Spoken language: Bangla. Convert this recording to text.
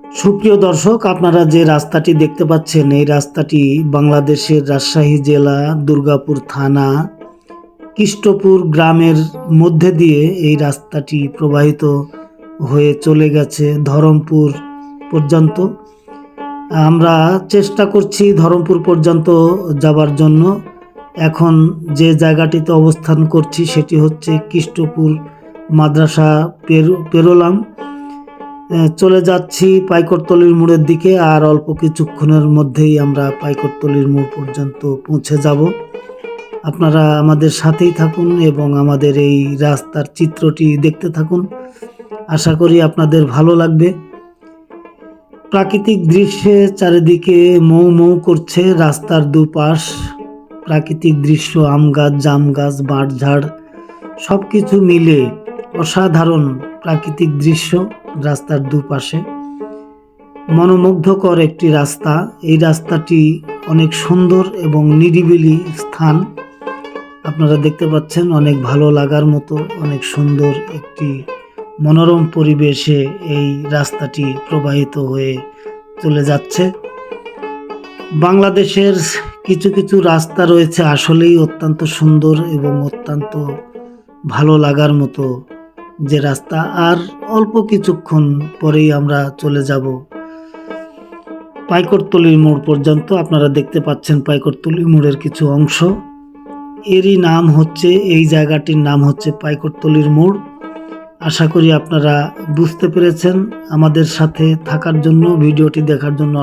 সুপ্রিয় দর্শক, আপনারা যে রাস্তাটি দেখতে পাচ্ছেন এই রাস্তাটি বাংলাদেশের রাজশাহী জেলা দুর্গাপুর থানা কৃষ্টপুর গ্রামের মধ্যে দিয়ে এই রাস্তাটি প্রবাহিত হয়ে চলে গেছে ধরমপুর পর্যন্ত। আমরা চেষ্টা করছি ধরমপুর পর্যন্ত যাবার জন্য। এখন যে জায়গাটিতে অবস্থান করছি সেটি হচ্ছে কৃষ্টপুর মাদ্রাসা পেরোলাম, চলে যাচ্ছি পাইকরতলির মোড়ের দিকে। আর অল্প কিছুক্ষণের মধ্যেই আমরা পাইকরতলির মোড় পর্যন্ত পৌঁছে যাব। আপনারা আমাদের সাথেই থাকুন এবং আমাদের এই রাস্তার চিত্রটি দেখতে থাকুন। আশা করি আপনাদের ভালো লাগবে। প্রাকৃতিক দৃশ্যে চারিদিকে মৌ মৌ করছে রাস্তার দুপাশ। প্রাকৃতিক দৃশ্য, আম গাছ, জাম গাছ, বাঁশঝাড় সব কিছু মিলে অসাধারণ প্রাকৃতিক দৃশ্য রাস্তার দুপাশে। মনোমুগ্ধকর একটি রাস্তা। এই রাস্তাটি অনেক সুন্দর এবং নিরিবিলি স্থান। আপনারা দেখতে পাচ্ছেন অনেক ভালো লাগার মতো অনেক সুন্দর একটি মনোরম পরিবেশে এই রাস্তাটি প্রবাহিত হয়ে চলে যাচ্ছে। বাংলাদেশের কিছু কিছু রাস্তা রয়েছে আসলেই অত্যন্ত সুন্দর এবং অত্যন্ত ভালো লাগার মতো যে রাস্তা। আর অল্প কিছুক্ষণ পরেই আমরা চলে যাব পাইকরতলির মোড় পর্যন্ত। আপনারা দেখতে পাচ্ছেন পাইকরতলি মোড়ের কিছু অংশ। এরই নাম হচ্ছে, এই জায়গাটির নাম হচ্ছে পাইকরতলির মোড়। আশা করি আপনারা বুঝতে পেরেছেন। আমাদের সাথে থাকার জন্য, ভিডিওটি দেখার জন্য